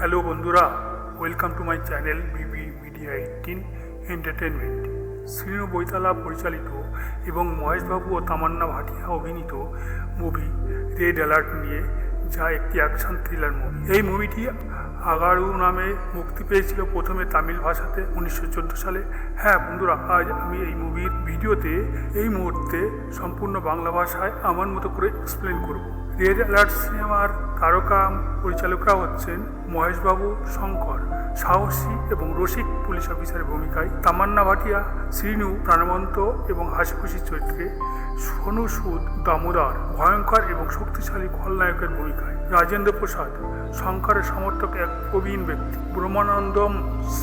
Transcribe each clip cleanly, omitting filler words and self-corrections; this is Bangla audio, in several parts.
হ্যালো বন্ধুরা, welcome to my channel Bibi media 18 entertainment. Srinu বৈতালা পরিচালিত এবং মহেশবাবু ও তামান্না ভাটিয়া অভিনীত মুভি রেড অ্যালার্ট নিয়ে, যা একটি অ্যাকশন থ্রিলার মুভি। এই মুভিটি আগারু নামে মুক্তি পেয়েছিল প্রথমে তামিল ভাষাতে 1914 সালে। হ্যাঁ বন্ধুরা, আজ আমি এই মুভির ভিডিওতে এই মুহূর্তে সম্পূর্ণ বাংলা ভাষায় আমার মতো করে এক্সপ্লেন করব। রেড অ্যালার্ট সিনেমার তারকা পরিচালকরা হচ্ছেন মহেশবাবু, শঙ্কর সাহসী এবং রসিক পুলিশ অফিসারের ভূমিকায়, তামান্না ভাটিয়া শ্রীনু প্রাণবন্ত এবং হাসিখুশি চরিত্রে, সোনু সুদ দামোদর ভয়ঙ্কর এবং শক্তিশালী খলনায়কের ভূমিকায়, রাজেন্দ্র প্রসাদ শঙ্করের সমর্থক এক প্রবীণ ব্যক্তি, ব্রহ্মানন্দম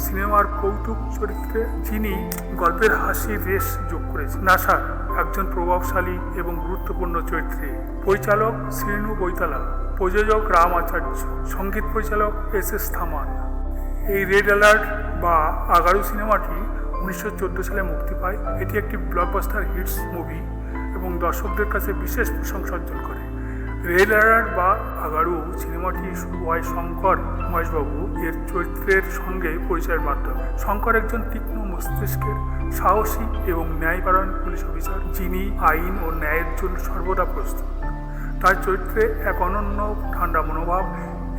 সিনেমার কৌতুক চরিত্রে যিনি গল্পের হাসির রেশ যোগ করেছেন, নাসার একজন প্রভাবশালী এবং গুরুত্বপূর্ণ চরিত্রে, পরিচালক শ্রীনু বৈতালা, প্রযোজক রাম আচার্য, সঙ্গীত পরিচালক এস থামান। এই রেড অ্যালার্ট বা আগারু সিনেমাটি 1914 সালে মুক্তি পায়। এটি একটি ব্লকবাস্টার হিটস মুভি এবং দর্শকদের কাছে বিশেষ প্রশংসা অর্জন করে। রেড অ্যালার্ট বা আগারু সিনেমাটি শুরু হয় শঙ্কর মহেশবাবু এর চরিত্রের সঙ্গে পরিচয়ের মাধ্যমে। শঙ্কর একজন তীক্ষ্ণ মস্তিষ্কের সাহসী এবং ন্যায়পরায়ণ পুলিশ অফিসার, যিনি আইন ও ন্যায়ের জন্য সর্বদা প্রস্তুত। তার চরিত্রে এক অনন্য ঠান্ডা মনোভাব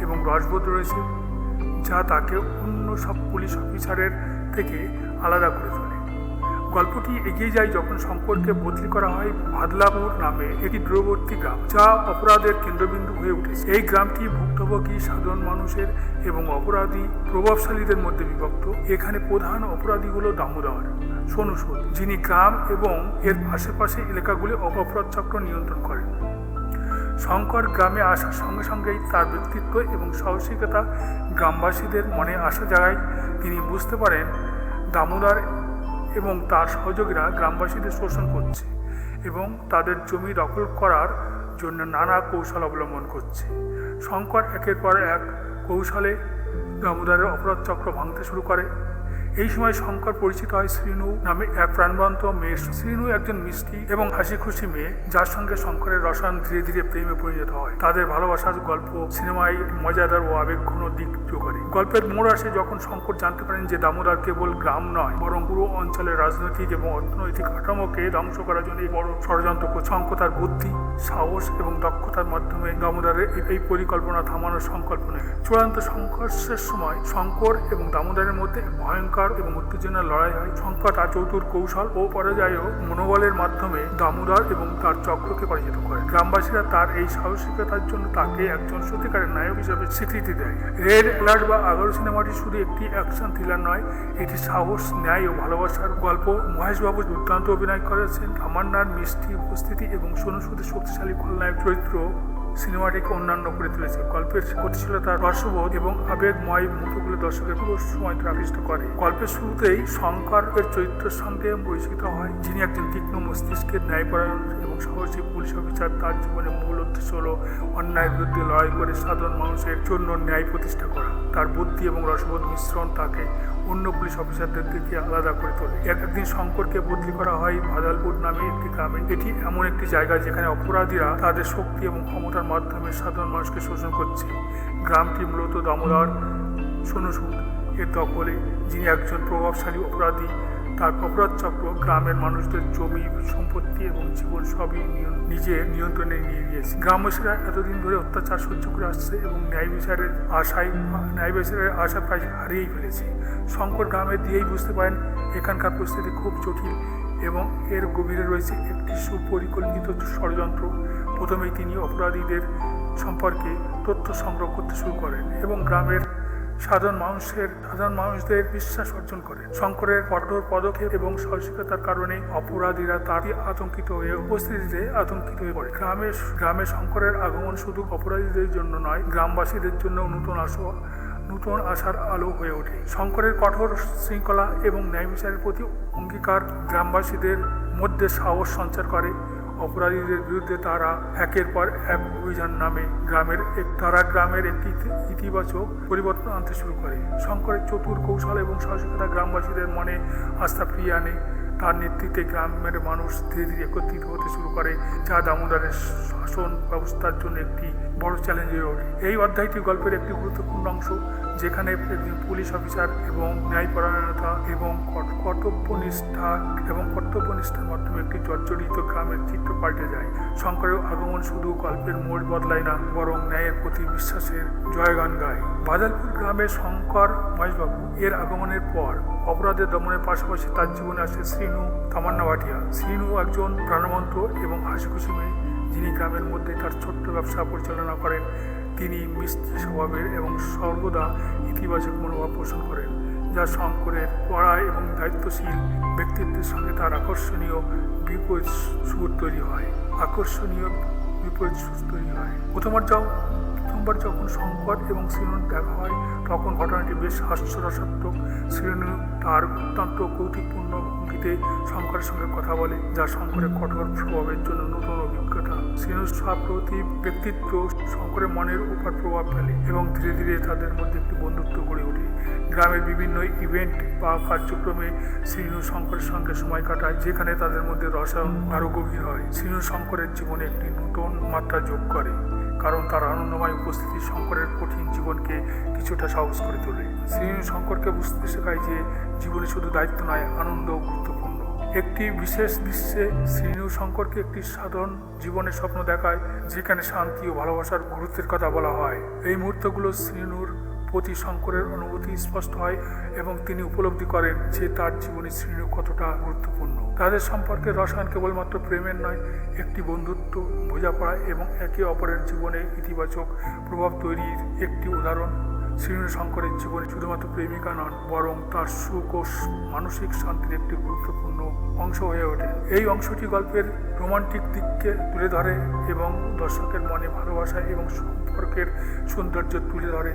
এবং রসবোধ রয়েছে, যা তাকে অন্য সব পুলিশ অফিসারের থেকে আলাদা করে তোলে। গল্পটি এগিয়ে যায় যখন শঙ্করকে বদলি করা হয় ভাদলাপুর নামে একটি দূরবর্তী গ্রাম, যা অপরাধের কেন্দ্রবিন্দু হয়ে উঠেছে। এই গ্রামটি ভুক্তভোগী সাধারণ মানুষের এবং অপরাধী প্রভাবশালীদের মধ্যে বিভক্ত। এখানে প্রধান অপরাধী হল দামোদর, সোনু সুদ, যিনি গ্রাম এবং এর আশেপাশে এলাকাগুলি অপরাধ চক্র নিয়ন্ত্রণ করেন। শঙ্কর গ্রামে আসার সঙ্গে সঙ্গেই তার ব্যক্তিত্ব এবং সাহসিকতা গ্রামবাসীদের মনে আসা জায়গায় তিনি বুঝতে পারেন দামোদর এবং তার সহযোগীরা গ্রামবাসীদের শোষণ করছে এবং তাদের জমি দখল করার জন্য নানা কৌশল অবলম্বন করছে। শঙ্কর একের পর এক কৌশলে দামোদরের অপরাধ চক্র ভাঙতে শুরু করে। এই সময় শঙ্কর পরিচিত হয় শ্রীনু নামে এক প্রাণবন্ত মেয়ে। শ্রীনু একজন মিষ্টি এবং হাসি খুশি মেয়ে, যার সঙ্গে শঙ্করের রসায়ন ধীরে ধীরে প্রেমে পরিণত হয়। তাদের ভালোবাসার গল্প সিনেমায় মজাদার ও আবেগঘন দিক যোগ করে। গল্পের মোড় আসে যখন শঙ্কর জানতে পারেন যে দামোদর কেবল গ্রাম নয়, বরং পুরো অঞ্চলের রাজনৈতিক এবং অর্থনৈতিক কাঠামোকে ধ্বংস করার জন্য এই বড় ষড়যন্ত্র করছে। শঙ্কর তার বুদ্ধি, সাহস এবং দক্ষতার মাধ্যমে দামোদরের এই পরিকল্পনা থামানোর সংকল্প নেয়। চূড়ান্ত সংঘর্ষের সময় শঙ্কর এবং দামোদরের মধ্যে ভয়ঙ্কর এবং উত্তেজনার লড়াই হয়। শঙ্কর তার চতুর কৌশল ও পরাজয় মনোবলের মাধ্যমে দামোদর এবং তার চক্রকে পরাজিত করে। গ্রামবাসীরা তার এই সাহসিকতার জন্য তাকে একজন সত্যিকারের নায়ক হিসেবে স্বীকৃতি দেয়। রেড অ্যালার্ট বা আগারু সিনেমাটি শুধু একটি অ্যাকশন থ্রিলার নয়, এটি সাহস, ন্যায় ও ভালোবাসার গল্প। মহেশবাবু দুর্দান্ত অভিনয় করেছেন। তামান্নার মিষ্টি উপস্থিতি এবং সোনু সুদের শক্তিশালী খলনায়ক চরিত্র সিনেমাটিকে অন্যান্য করে তুলেছে। গল্পের গতিশীলতা, রসবোধ এবং আবেগময় মুহূর্তগুলো দর্শকের পুরো সময় আকৃষ্ট করে। গল্পের শুরুতেই শঙ্করের চরিত্রের সঙ্গে পরিচিত হয়, যিনি একজন তীক্ষ্ণ মস্তিষ্কের ন্যায়পরায়ণ এবং সাহসী পুলিশ অফিসার। তার জীবনের মূল উদ্দেশ্য হল অন্যায়ের বিরুদ্ধে লড়াই করে সাধারণ মানুষের জন্য ন্যায় প্রতিষ্ঠা করা। তার বুদ্ধি এবং রসবোধ মিশ্রণ তাকে অন্য পুলিশ অফিসারদের থেকে আলাদা করে তোলে। একদিন শঙ্করকে বদলি করা হয় ভাদালপুর নামে একটি গ্রামে। এটি এমন একটি জায়গা যেখানে অপরাধীরা তাদের শক্তি এবং ক্ষমতার মাধ্যমে সাধারণ মানুষকে শোষণ করছে। গ্রামটি মূলত দামোদর, সোনু সুদ এর দখলে, যিনি একজন প্রভাবশালী অপরাধী। তার অপরাধ চক্র গ্রামের মানুষদের জমি, সম্পত্তি এবং জীবন সবই নিজের নিয়ন্ত্রণে নিয়ে নিয়েছে। গ্রামবাসীরা এতদিন ধরে অত্যাচার সহ্য করে আসছে এবং ন্যায় বিচারের আশা প্রায় হারিয়েই ফেলেছে। শঙ্কর গ্রামে দিয়েই বুঝতে পারেন এখানকার পরিস্থিতি খুব জটিল এবং এর গভীরে রয়েছে একটি সুপরিকল্পিত ষড়যন্ত্র। প্রথমেই তিনি অপরাধীদের সম্পর্কে তথ্য সংগ্রহ করতে শুরু করেন এবং গ্রামের সাধারণ মানুষদের বিশ্বাস অর্জন করেন। শঙ্করের কঠোর পদক্ষেপ এবং সাহসিকতার কারণে অপরাধীরা তার আতঙ্কিত হয়ে পড়ে। গ্রামে শঙ্করের আগমন শুধু অপরাধীদের জন্য নয়, গ্রামবাসীদের জন্য নতুন আশার আলো হয়ে ওঠে। শঙ্করের কঠোর শৃঙ্খলা এবং ন্যায় বিচারের প্রতি অঙ্গীকার গ্রামবাসীদের মধ্যে সাহস সঞ্চার করে। অপরাধীদের বিরুদ্ধে তারা একের পর এক অভিযান নামে গ্রামের একটি ইতিবাচক পরিবর্তন আনতে শুরু করে। শঙ্করের চতুর কৌশল এবং সাহসিকতা গ্রামবাসীদের মনে আস্থা ফিরিয়ে আনে। তার নেতৃত্বে গ্রামের মানুষ ধীরে ধীরে একত্রিত হতে শুরু করে, যা দামোদরের শাসন ব্যবস্থার জন্য একটি বড় চ্যালেঞ্জ হয়ে ওঠে। এই অধ্যায়টি গল্পের একটি গুরুত্বপূর্ণ অংশ, যেখানে একজন পুলিশ অফিসার এবং ন্যায়পরায়ণতা এবং কর্তব্যনিষ্ঠার মাধ্যমে একটি জর্জরিত গ্রামের চিত্র পাল্টে যায়। শঙ্করের আগমন শুধু গল্পের মোড় বদলায় না, বরং ন্যায়ের প্রতি বিশ্বাসের জয়গান গায়। বাদলপুর গ্রামে শঙ্কর মহেশবাবু এর আগমনের পর অপরাধের দমনের পাশাপাশি তার জীবনে আসে শ্রীনু তামান্না ভাটিয়া। শ্রীনু একজন প্রাণবন্ত এবং হাসিখুশি মেয়ে, যিনি গ্রামের মধ্যে তার ছোট্ট ব্যবসা পরিচালনা করেন। তিনি মিষ্টি স্বভাবের এবং সর্বদা ইতিবাচক মনোভাব পোষণ করেন, যা শঙ্করের কড়া এবং দায়িত্বশীল ব্যক্তিত্বের সঙ্গে তার আকর্ষণীয় বিপরীত সুর তৈরি হয়। প্রথমবার যখন শঙ্কর এবং শ্রীনুর দেখা হয়, তখন ঘটনাটি বেশ হাস্যরসাত্মক। শ্রীনু তার অত্যন্ত কৌতুকপূর্ণ ভঙ্গিতে শঙ্করের সঙ্গে কথা বলে, যা শঙ্করের কঠোর স্বভাবের জন্য নতুন অভিজ্ঞতা। শ্রীনুর সাপ্রতিক ব্যক্তিত্ব শঙ্করের মনের উপর প্রভাব ফেলে এবং ধীরে ধীরে তাদের মধ্যে একটি বন্ধুত্ব গড়ে ওঠে। গ্রামের বিভিন্ন ইভেন্ট বা কার্যক্রমে শ্রীনু শঙ্করের সঙ্গে সময় কাটায়, যেখানে তাদের মধ্যে রসায়ন আরও গভীর হয়। শ্রীনু শঙ্করের জীবনে একটি নতুন মাত্রা যোগ করে, কারণ তার আনন্দময় উপস্থিতি শঙ্করের কঠিন জীবনকে কিছুটা সহজ করে তোলে। শ্রীনু শঙ্করকে বুঝতে শেখায় যে জীবনে শুধু দায়িত্ব নয়, আনন্দও গুরুত্বপূর্ণ। একটি বিশেষ দৃশ্যে শ্রীনু শঙ্করকে একটি সাধারণ জীবনের স্বপ্ন দেখায়, যেখানে শান্তি ও ভালোবাসার গুরুত্বের কথা বলা হয়। এই মুহূর্তগুলো শ্রীনুর প্রতি শঙ্করের অনুভূতি স্পষ্ট হয় এবং তিনি উপলব্ধি করেন যে তার জীবনে শ্রীনু কতটা গুরুত্বপূর্ণ। তাদের সম্পর্কের রসায়ন কেবলমাত্র প্রেমের নয়, একটি বন্ধুত্ব, বোঝাপড়া এবং একে অপরের জীবনে ইতিবাচক প্রভাব তৈরির একটি উদাহরণ। শ্রীনু শঙ্করের জীবনে শুধুমাত্র প্রেমিকা নন, বরং তার সুখ ও মানসিক শান্তির একটি গুরুত্বপূর্ণ অংশ হয়ে ওঠে। এই অংশটি গল্পের রোমান্টিক দিককে তুলে ধরে এবং দর্শকের মনে ভালোবাসা এবং সম্পর্কের সৌন্দর্য তুলে ধরে।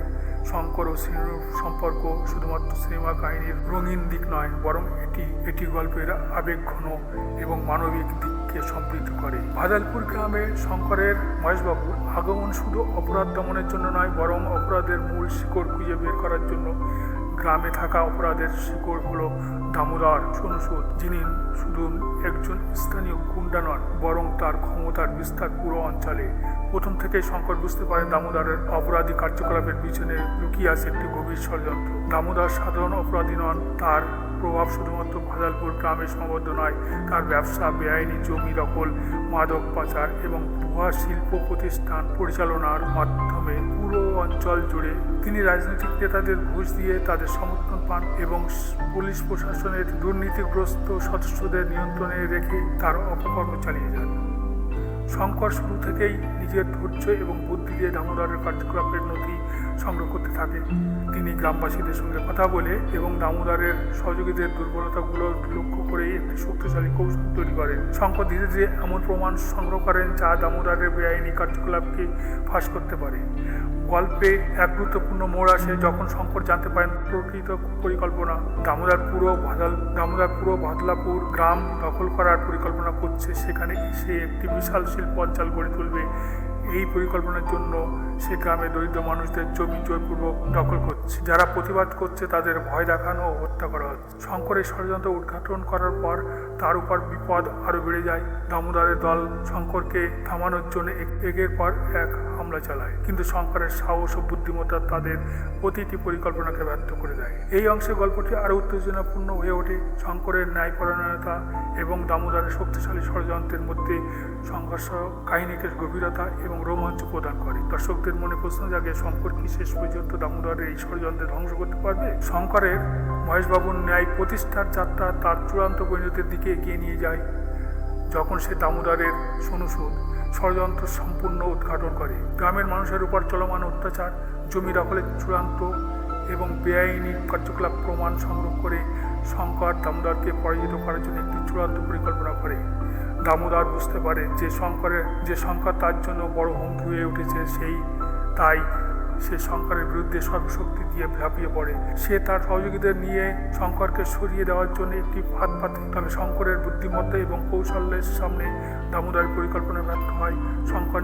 শঙ্কর ও শ্রীনুর সম্পর্ক শুধুমাত্র সিনেমা কাহিনীর রঙিন দিক নয়, বরং এটি গল্পের আবেগঘন এবং মানবিক দিককে সমৃদ্ধ করে। বাদলপুর গ্রামে শঙ্করের মহেশবাবুর আগমন শুধু অপরাধ দমনের জন্য নয়, বরং অপরাধের মূল শিকড় খুঁজে বের করার জন্য। গ্রামে থাকা অপরাধের শিকড় হলো দামোদর সোনুসুদ, যিনি শুধু একজন স্থানীয় গুন্ডা নন, বরং তার ক্ষমতার বিস্তার পুরো অঞ্চলে। প্রথম থেকেই শঙ্কর বুঝতে পারেন দামোদরের অপরাধী কার্যকলাপের পিছনে লুকিয়ে আছে একটি গভীর ষড়যন্ত্র। দামোদর সাধারণ অপরাধী নন, তার প্রভাব শুধুমাত্র বাদলপুর গ্রামে সীমাবদ্ধ নয়। তার ব্যবসা, বেআইনি জমি দখল, মাদক পাচার এবং ভুয়া শিল্প প্রতিষ্ঠান পরিচালনার মাধ্যমে পুরো অঞ্চল জুড়ে। তিনি রাজনৈতিক নেতাদের ঘুষ দিয়ে তাদের সমর্থন পান এবং পুলিশ প্রশাসনের দুর্নীতিগ্রস্ত সদস্যদের নিয়ন্ত্রণে রেখে তার অপকর্ম চালিয়ে যান। শঙ্কর শুরু থেকেই নিজের ধৈর্য এবং বুদ্ধি দিয়ে দামোদরের কার্যকলাপের নথি সংগ্রহ করতে থাকে। তিনি গ্রামবাসীদের সঙ্গে কথা বলে এবং দামোদরের সহযোগীদের দুর্বলতাগুলো লক্ষ্য করে একটি শক্তিশালী কৌশল তৈরি করেন। শঙ্কর ধীরে ধীরে এমন প্রমাণ সংগ্রহ করেন যা দামোদরের বেআইনি কার্যকলাপকে ফাঁস করতে পারে। গল্পে এক গুরুত্বপূর্ণ মোড় আসে যখন শঙ্কর জানতে পারেন প্রকৃত পরিকল্পনা। দামোদর পুরো বাদলাপুর গ্রাম দখল করার পরিকল্পনা করছে। সেখানে সে একটি বিশাল শিল্প অঞ্চল গড়ে তুলবে। এই পরিকল্পনার জন্য সে গ্রামে দরিদ্র মানুষদের জমি জোরপূর্বক দখল করছে। যারা প্রতিবাদ করছে তাদের ভয় দেখানো ও হত্যা করা হচ্ছে। শঙ্করের ষড়যন্ত্র উদ্ঘাটন করার পর তার উপর বিপদ আরও বেড়ে যায়। দামোদরের দল শঙ্করকে থামানোর জন্য একের পর এক হামলা চালায়, কিন্তু শঙ্করের সাহস ও বুদ্ধিমত্তা তাদের প্রতিটি পরিকল্পনাকে ব্যর্থ করে দেয়। এই অংশে গল্পটি আরও উত্তেজনাপূর্ণ হয়ে ওঠে। শঙ্করের ন্যায়পরায়ণতা এবং দামোদরের শক্তিশালী ষড়যন্ত্রের মধ্যে সংঘর্ষ কাহিনীকে গভীরতা এবং রোমাঞ্চ প্রদান করে। দর্শকদের মনে প্রশ্ন জাগে, শঙ্কর কি শেষ পর্যন্ত দামোদরের এই ষড়যন্ত্রে ধ্বংস করতে পারবে? শঙ্করের মহেশবাবুর ন্যায় প্রতিষ্ঠার যাত্রা তার চূড়ান্ত পরিণতির দিকে এগিয়ে নিয়ে যায় যখন সে দামোদরের সোনুসুদ ষড়যন্ত্র সম্পূর্ণ উদ্ঘাটন করে। গ্রামের মানুষের উপর চলমান অত্যাচার, জমি দখলের চূড়ান্ত এবং বেআইনি কার্যকলাপ প্রমাণ সংগ্রহ করে শঙ্কর দামোদরকে পরাজিত করার জন্য একটি চূড়ান্ত পরিকল্পনা করে। দামোদর বুঝতে পারে যে শঙ্কর তার জন্য বড় হুমকি হয়ে উঠেছে, তাই সে শঙ্করের বিরুদ্ধে সর্বশক্তি দিয়ে ঝাঁপিয়ে পড়ে। সে তার সহযোগীদের নিয়ে শঙ্করকে সরিয়ে দেওয়ার জন্য একটি ফাঁদ পাতে। তবে শঙ্করের বুদ্ধিমত্তা এবং কৌশলের সামনে দামোদরের পরিকল্পনা ব্যর্থ হয়। শঙ্কর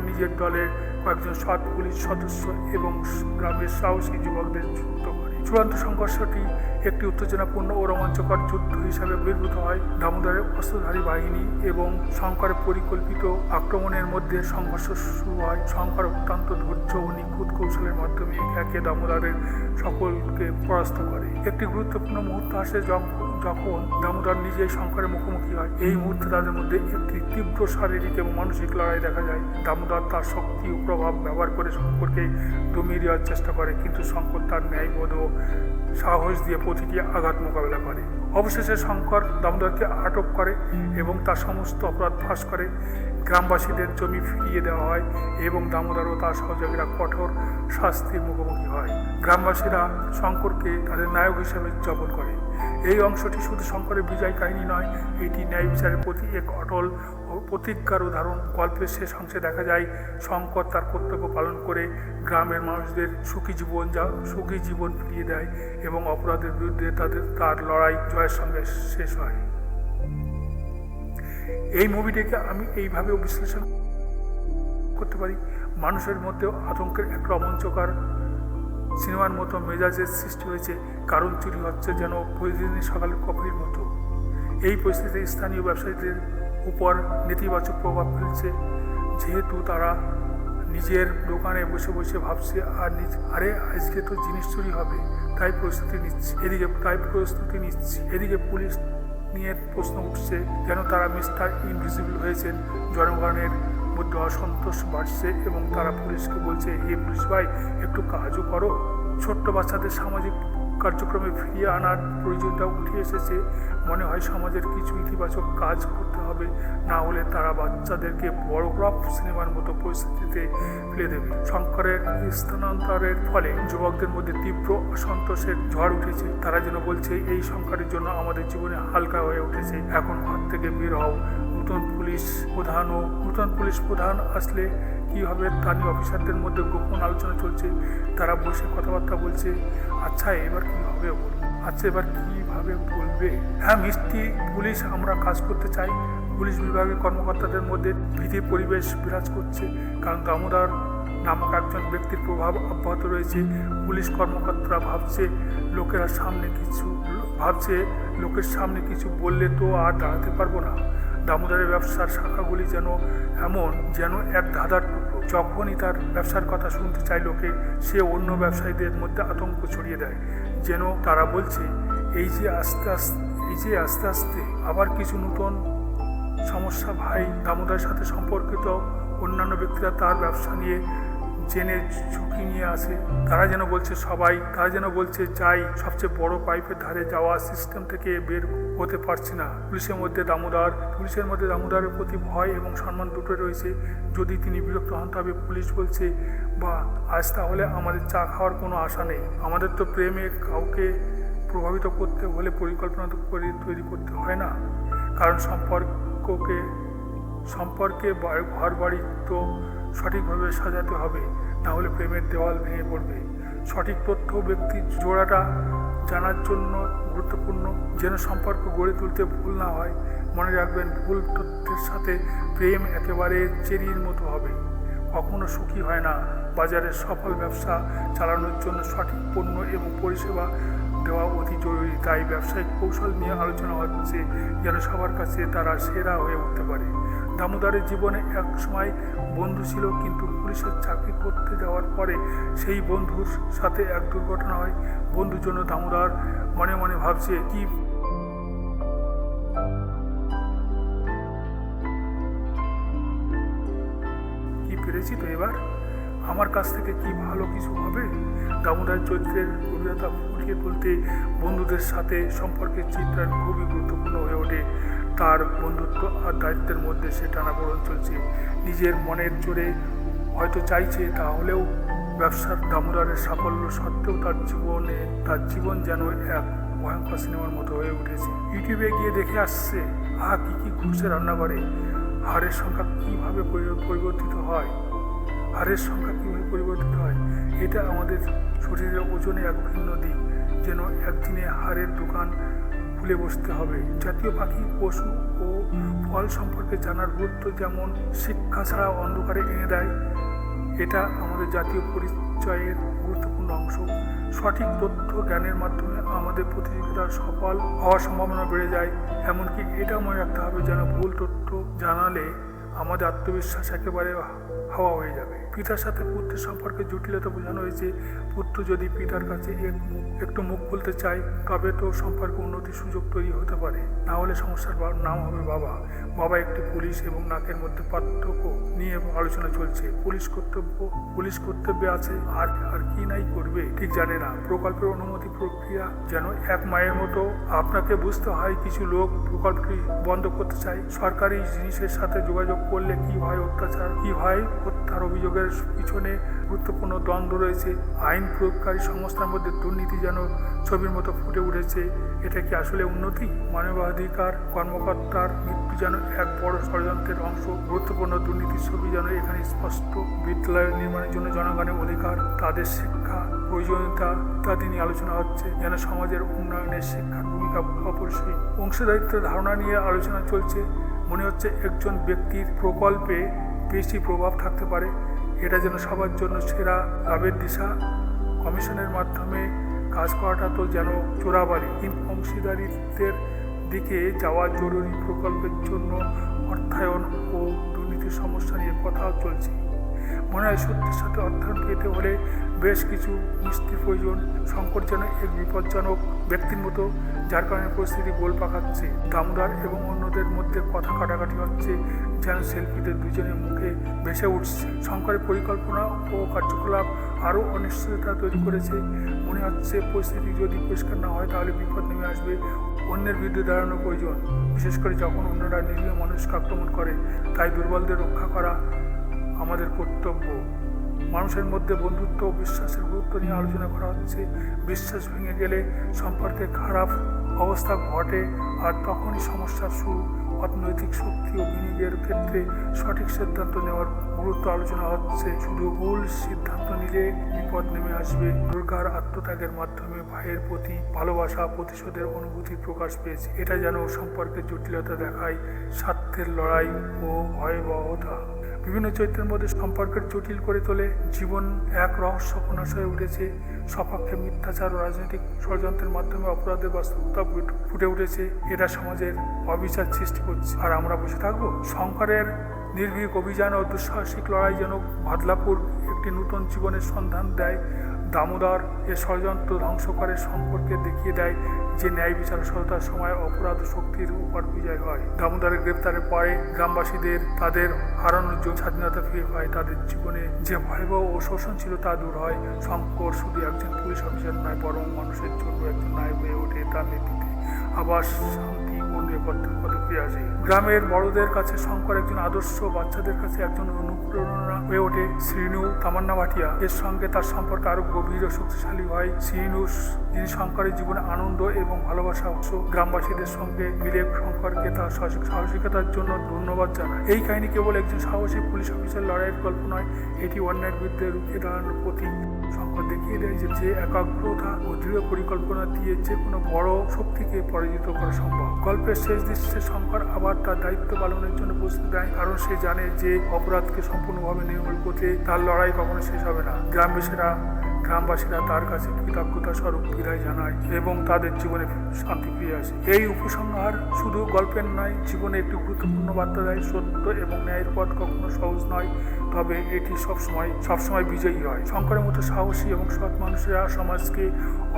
নিজের দলের কয়েকজন সৎ পুলিশ সদস্য এবং গ্রামের সাহসী যুবকদের যুক্ত করে। চূড়ান্ত সংঘর্ষটি একটি উত্তেজনাপূর্ণ ও রোমাঞ্চকর যুদ্ধ হিসাবে আবির্ভূত হয়। দামোদরের অস্ত্রধারী বাহিনী এবং শঙ্করের পরিকল্পিত আক্রমণের মধ্যে সংঘর্ষ শুরু হয়। শঙ্কর অত্যন্ত ধৈর্য ও নিখুঁত কৌশলের মাধ্যমে একে দামোদরের সকলকে পরাস্ত করে। একটি গুরুত্বপূর্ণ মুহূর্ত আসে যখন দামোদর নিজেই শঙ্করের মুখোমুখি হয়। এই মুহূর্তে তাদের মধ্যে একটি তীব্র শারীরিক এবং মানসিক লড়াই দেখা যায়। দামোদর তার শক্তি ও প্রভাব ব্যবহার করে শঙ্করকে দমিয়ে দেওয়ার চেষ্টা করে, কিন্তু শঙ্কর তার ন্যায়বোধ ও সাহস দিয়ে প্রতিটি আঘাত মোকাবেলা করে। অবশেষে শঙ্কর দামোদরকে আটক করে এবং তার সমস্ত অপরাধ ফাঁস করে। গ্রামবাসীদের জমি ফিরিয়ে দেওয়া হয় এবং দামোদর ও তার সহযোগীরা কঠোর শাস্তির মুখোমুখি হয়। গ্রামবাসীরা শঙ্করকে তাদের নায়ক হিসেবে উদযাপন করে। এই অংশটি শুধু শঙ্করের বিজয় কাহিনী নয়, এটি ন্যায় বিচারের প্রতি এক অটল ও প্রতিজ্ঞার উদাহরণ। গল্পের শেষ অংশে দেখা যায় শঙ্কর তার কর্তব্য পালন করে গ্রামের মানুষদের সুখী জীবন ফিরিয়ে দেয় এবং অপরাধের বিরুদ্ধে তার লড়াই জয়ের সঙ্গে শেষ হয়। এই মুভিটিকে আমি এইভাবেও বিশ্লেষণ করতে পারি, মানুষের মধ্যেও আতঙ্কের এক রোমাঞ্চকর সিনেমার মতো মেজাজের সৃষ্টি হয়েছে, কারণ চুরি হচ্ছে যেন প্রতিদিনই সকালের কফির মতো। এই পরিস্থিতিতে স্থানীয় ব্যবসায়ীদের উপর নেতিবাচক প্রভাব ফেলছে, যেহেতু তারা নিজের দোকানে বসে বসে ভাবছে আরে আজকে তো জিনিস চুরি হবে, তাই প্রস্তুতি নিচ্ছে। এদিকে পুলিশ নিয়ে প্রশ্ন উঠছে যেন তারা মিস্টার ইনভিজিবল হয়েছেন। জনগণের মধ্যে অসন্তোষ বাড়ছে এবং তারা পুলিশকে বলছে, হে পুলিশ ভাই, একটু কাজও করো। ছোট্ট বাচ্চাদের সামাজিক কার্যক্রমে ফিরিয়ে আনার প্রয়োজনীয়তা উঠে এসেছে। মনে হয় সমাজের কিছু ইতিবাচক কাজ করতে হবে, না হলে তারা বাচ্চাদেরকে বড় রফ সিনেমার মতো পরিস্থিতিতে ফেলে দেবে। শঙ্করের স্থানান্তরের ফলে যুবকদের মধ্যে তীব্র অসন্তোষের ঝড় উঠেছে। তারা যেন বলছে, এই শঙ্করের জন্য আমাদের জীবনে হালকা হয়ে উঠেছে, এখন ঘর থেকে বের হও। নতুন পুলিশ প্রধান আসলে কি হবে তা নিয়ে অফিসারদের মধ্যে গোপন আলোচনা চলছে। তারা বসে কথাবার্তা বলছে, এবার কিভাবে বলবে। হ্যাঁ মিষ্টি পুলিশ, আমরা কাজ করতে চাই। পুলিশ বিভাগের কর্মকর্তাদের মধ্যে ভীতির পরিবেশ বিরাজ করছে, কারণ দামোদর নামক একজন ব্যক্তির প্রভাব অব্যাহত রয়েছে। পুলিশ কর্মকর্তারা ভাবছে লোকের সামনে কিছু বললে তো আর দাঁড়াতে পারবো না। দামোদরের ব্যবসার শাখাগুলি যেন এক ধাঁধার টুকরো। যখনই তার ব্যবসার কথা শুনতে চায় লোকে, সে অন্য ব্যবসায়ীদের মধ্যে আতঙ্ক ছড়িয়ে দেয়, যেন তারা বলছে এই যে আস্তে আস্তে আবার কিছু নতুন সমস্যা। ভাই দামোদরের সাথে সম্পর্কিত অন্যান্য ব্যক্তিরা তার ব্যবসা নিয়ে জেনে ঝুঁকি নিয়ে আসে। তারা যেন বলছে যাই, সবচেয়ে বড় পাইপের ধারে যাওয়া সিস্টেম থেকে বের হতে পারছি না। পুলিশের মধ্যে দামোদরের প্রতি ভয় এবং সম্মান দুটো রয়েছে। যদি তিনি বিরক্ত হন তবে পুলিশ বলছে, আজ তাহলে আমাদের চা খাওয়ার কোনো আশা নেই। আমাদের তো প্রেমে কাউকে প্রভাবিত করতে হলে পরিকল্পনা তৈরি করতে হয় না, কারণ সম্পর্কে ঘর বাড়ি তো সঠিকভাবে সাজাতে হবে, না হলে প্রেমের দেওয়াল ভেঙে পড়বে। সঠিক তথ্য ব্যক্তির জোড়াটা জানার জন্য গুরুত্বপূর্ণ, যেন সম্পর্ক গড়ে তুলতে ভুল না হয়। মনে রাখবেন, ভুল তথ্যের সাথে প্রেম একেবারে চেরির মতো হবে, কখনো সুখী হয় না। বাজারে সফল ব্যবসা চালানোর জন্য সঠিক পণ্য এবং পরিষেবা দেওয়া অতি জরুরি। তাই ব্যবসায়িক কৌশল নিয়ে আলোচনা হচ্ছে, যেন সবার কাছে তারা সেরা হয়ে উঠতে পারে। দামোদরের জীবনে এক সময় বন্ধু ছিল, কিন্তু পুলিশের চাকরি করতে যাওয়ার পরে সেই বন্ধুর সাথে এক দুর্ঘটনা হয়। বন্ধুর জন্য দামোদর মনে মনে ভাবছে, কি পেরেছি তো এবার, আমার কাছ থেকে কি ভালো কিছু হবে। দামোদর চরিত্রের গভীরতা ফুটিয়ে তুলতে বন্ধুদের সাথে সম্পর্কের চিত্রায়ন খুবই গুরুত্বপূর্ণ হয়ে ওঠে। তার বন্ধুত্ব আর দায়িত্বের মধ্যে সে টানাপোড়েন চলছে। নিজের মনের জোরে হয়তো চাইছে, তাহলেও ব্যবসার দামোদরের সাফল্য সত্ত্বেও তার জীবন যেন এক ভয়ঙ্কর সিনেমার মতো হয়ে উঠেছে। ইউটিউবে গিয়ে দেখে আসছে কি ঘুরছে রান্নাঘরে, হাড়ের সংখ্যা কীভাবে পরিবর্তিত হয়। এটা আমাদের শরীরের ওজনে এক ভিন্ন দিক, যেন একদিনে হাড়ের দোকান খুলে বসতে হবে। জাতীয় পাখি, পশু ও ফল সম্পর্কে জানার গুরুত্ব যেমন শিক্ষা ছাড়া অন্ধকারে এনে দেয়, এটা আমাদের জাতীয় পরিচয়ের গুরুত্ব গুরুত্বপূর্ণ অংশ। সঠিক তথ্য জ্ঞানের মাধ্যমে আমাদের প্রতিযোগিতার সফল হওয়ার সম্ভাবনা বেড়ে যায়। এমনকি এটা মনে রাখতে হবে যেন ভুল তথ্য জানালে আমাদের আত্মবিশ্বাস একেবারে হাওয়া হয়ে যাবে। পিতার সাথে পুত্রের সম্পর্কে জটিলতা বোঝানো হয়েছে। পুত্র যদি পিতার কাছে একটু মুখ খুলতে চায় তবে তো সম্পর্কে উন্নতির সুযোগ তৈরি হতে পারে, না হলে সমস্যার নাম হবে বাবা। বাবা একটি পুলিশ এবং নাকের মধ্যে পার্থক্য নিয়ে আলোচনা চলছে। পুলিশ কর্তব্যে আছে আর কি নাই করবে ঠিক জানে না। প্রকল্পের অনুমতি প্রক্রিয়া যেন এক মায়ের মতো। আপনাকে বুঝতে হয় কিছু লোক প্রকল্পটি বন্ধ করতে চায়। সরকারি জিনিসের সাথে যোগাযোগ করলে কি হয় অত্যাচার, কি হয় হত্যার অভিযোগের পিছনে গুরুত্বপূর্ণ দ্বন্দ্ব রয়েছে। আইন প্রয়োগকারী সংস্থার মধ্যে দুর্নীতি যেন ছবির মতো ফুটে উঠেছে। এটা কি আসলে উন্নতি? মানবাধিকার কর্মকর্তার মৃত্যু যেন এক বড় ষড়যন্ত্রের অংশ। গুরুত্বপূর্ণ দুর্নীতির ছবি যেন এখানে স্পষ্ট। বিদ্যালয় নির্মাণের জন্য জনগণের অধিকার, তাদের শিক্ষা প্রয়োজনীয়তা ইত্যাদি নিয়ে আলোচনা হচ্ছে, যেন সমাজের উন্নয়নের শিক্ষার ভূমিকা অপরিসীম। অংশীদারিত্বের ধারণা নিয়ে আলোচনা চলছে। মনে হচ্ছে একজন ব্যক্তির প্রকল্পে বেশি প্রভাব থাকতে পারে। এটা যেন সবার জন্য সেরা লাভের দিশা। কমিশনের মাধ্যমে কাজ করাটা তো যেন চোরাবালি। কিন্তু অংশীদারিত্বের দিকে যাওয়া জরুরি। প্রকল্পের জন্য অর্থায়ন ও দুর্নীতির সমস্যা নিয়ে কথাও চলছে। মনে হয় সত্যের সাথে অর্থায়ন পেতে হলে বেশ কিছু মিষ্টির প্রয়োজন। শঙ্কর যেন এক বিপজ্জনক ব্যক্তির মতো, যার কারণে পরিস্থিতি গোল পাকাচ্ছে। দামোদর এবং অন্যদের মধ্যে কথা কাটাকাটি হচ্ছে, যেন সেলফিতে দুজনের মুখে ভেসে উঠছে। শঙ্করের পরিকল্পনা ও কার্যকলাপ আরও অনিশ্চয়তা তৈরি করেছে। মনে হচ্ছে পরিস্থিতি যদি পরিষ্কার না হয় তাহলে বিপদ নেমে আসবে। অন্যের বিরুদ্ধে দাঁড়ানো প্রয়োজন, বিশেষ করে যখন অন্যরা নিরীহ মানুষকে আক্রমণ করে। তাই দুর্বলদের রক্ষা করা আমাদের কর্তব্য। মানুষের মধ্যে বন্ধুত্ব ও বিশ্বাসের গুরুত্ব নিয়ে আলোচনা করা হচ্ছে। বিশ্বাস ভেঙে গেলে সম্পর্কে খারাপ অবস্থা ঘটে, আর তখনই সমস্যার শুরু। অর্থনৈতিক শক্তি ও বিনিয়োগের ক্ষেত্রে সঠিক সিদ্ধান্ত নেওয়ার গুরুত্ব আলোচনা হচ্ছে। শুধু ভুল সিদ্ধান্ত নিলে বিপদ নেমে আসবে। দুর্গার আত্মত্যাগের মাধ্যমে ভাইয়ের প্রতি ভালোবাসা, প্রতিশোধের অনুভূতি প্রকাশ পেয়েছে। এটা যেন সম্পর্কের জটিলতা দেখায়, স্বার্থের লড়াই ও ভয়াবহতা বিভিন্ন চরিত্রের মধ্যে সম্পর্কের জটিল করে তোলে। জীবন এক রহস্যপূর্ণাশ হয়ে উঠেছে। সপক্ষে মিথ্যাচার ও রাজনৈতিক ষড়যন্ত্রের মাধ্যমে অপরাধের বাস্তবতা ফুটে উঠেছে। এটা সমাজের অবিচার সৃষ্টি করছে, আর আমরা বসে থাকবো? শঙ্করের নির্ভীক অভিযান ও দুঃসাহসিক লড়াই যেন বাদলাপুর একটি নতুন জীবনের সন্ধান দেয়। দামোদর এ ষড়যন্ত্র ধ্বংস করে সম্পর্কে দেখিয়ে দেয় যে ন্যায় বিচার সততার সময় অপরাধ শক্তির উপর বিজয় হয়। দামোদরের গ্রেপ্তারের পরে গ্রামবাসীদের তাদের হারানোর স্বাধীনতা ফিরে পায়। তাদের জীবনে যে ভয়াবহ ও শোষণ ছিল তা দূর হয়। শঙ্কর শুধু একজন পুলিশ অফিসার নয়, বরং মানুষের জন্য একজন নায়ক হয়ে ওঠে। তার নেতৃত্বে আবার শান্তি ও নিরাপত্তার পথে ফিরে আসে। গ্রামের বড়দের কাছে শঙ্কর একজন আদর্শ, বাচ্চাদের কাছে একজন অনুপ্রেরণা হয়ে ওঠে। শ্রীনু, তামান্না ভাটিয়া এর সঙ্গে তার সম্পর্ক আরো গভীর ও শক্তিশালী হয়। শ্রীনু, যিনি শঙ্করের জীবনে আনন্দ এবং ভালোবাসা উৎস, গ্রামবাসীদের সঙ্গে মিলে শঙ্করকে তার সাহসিকতার জন্য ধন্যবাদ জানায়। এই কাহিনী কেবল একজন সাহসী পুলিশ অফিসার লড়াইয়ের গল্প নয়, এটি অন্যায়ের বিরুদ্ধে রুখে দাঁড়ানোর প্রতীক। শঙ্কর দেখিয়ে দেয় যে একাগ্রতা ও দৃঢ় পরিকল্পনা দিয়ে যে কোনো বড় শক্তিকে পরাজিত করা সম্ভব। গল্পের শেষ দৃশ্যে শঙ্কর আবার তার দায়িত্ব পালনের জন্য প্রস্তুত দেয়, কারণ সে জানে যে অপরাধকে সম্পূর্ণভাবে নির্মূল করতে তার লড়াই কখনো শেষ হবে না। গ্রামবাসীরা তার কাছে কৃতজ্ঞতা স্বরূপ বিদায় জানায় এবং তাদের জীবনে শান্তি ফিরে আসে। এই উপসংহার শুধু গল্পের নয়, জীবনে একটি গুরুত্বপূর্ণ বার্তা দেয়। সত্য এবং ন্যায়ের পথ কখনো সহজ নয়, তবে এটি সবসময় বিজয়ী হয়। শঙ্করের মতো সাহসী এবং সৎ মানুষেরা সমাজকে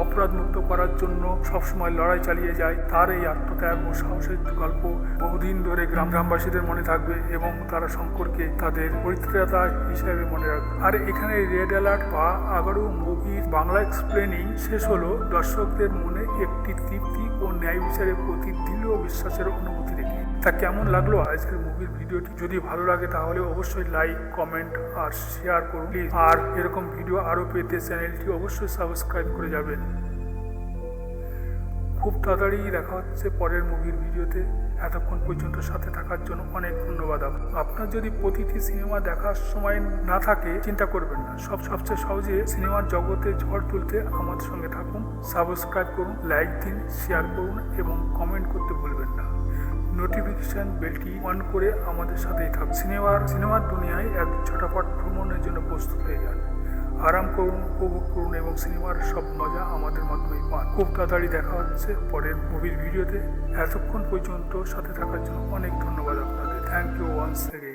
অপরাধ মুক্ত করার জন্য সবসময় লড়াই চালিয়ে যায়। তার এই আত্মত্যাগ ও সাহসের গল্প বহুদিন ধরে গ্রামবাসীদের মনে থাকবে এবং তারা শঙ্করকে তাদের পরিত্রাতা হিসেবে মনে রাখবে। আর এখানে রেড অ্যালার্ট বা আগারু মুভির বাংলা এক্সপ্লেনিং শেষ হলো দর্শকদের মনে একটি তৃপ্তি ও ন্যায় বিচারের প্রতি দৃঢ় বিশ্বাসের অনুভূতি রেখে। তা কেমন লাগলো আজকের মুভির ভিডিওটি? যদি ভালো লাগে তাহলে অবশ্যই লাইক, কমেন্ট আর শেয়ার করুন প্লিজ। আর এরকম ভিডিও আরও পেতে চ্যানেলটি অবশ্যই সাবস্ক্রাইব করে যাবেন। খুব তাড়াতাড়ি দেখা হচ্ছে পরের মুভির ভিডিওতে। এতক্ষণ পর্যন্ত সাথে থাকার জন্য অনেক ধন্যবাদ। আপনার যদি প্রতিটি সিনেমা দেখার সময় না থাকে চিন্তা করবেন না, সবচেয়ে সহজে সিনেমার জগতে ঝড় তুলতে আমাদের সঙ্গে থাকুন। সাবস্ক্রাইব করুন, লাইক দিন, শেয়ার করুন এবং কমেন্ট করতে ভুলবেন না। নোটিফিকেশন বেলটি অন করে আমাদের সাথেই থাকুন। সিনেমার দুনিয়ায় এক ছোটপট ভ্রমণের জন্য প্রস্তুত হয়ে যান। আরাম করুন, উপভোগ করুন এবং সিনেমার সব মজা আমাদের মাধ্যমেই পান। খুব তাড়াতাড়ি দেখা হচ্ছে পরের মুভির ভিডিওতে। এতক্ষণ পর্যন্ত সাথে থাকার জন্য অনেক ধন্যবাদ আপনাদের। Thank you once again.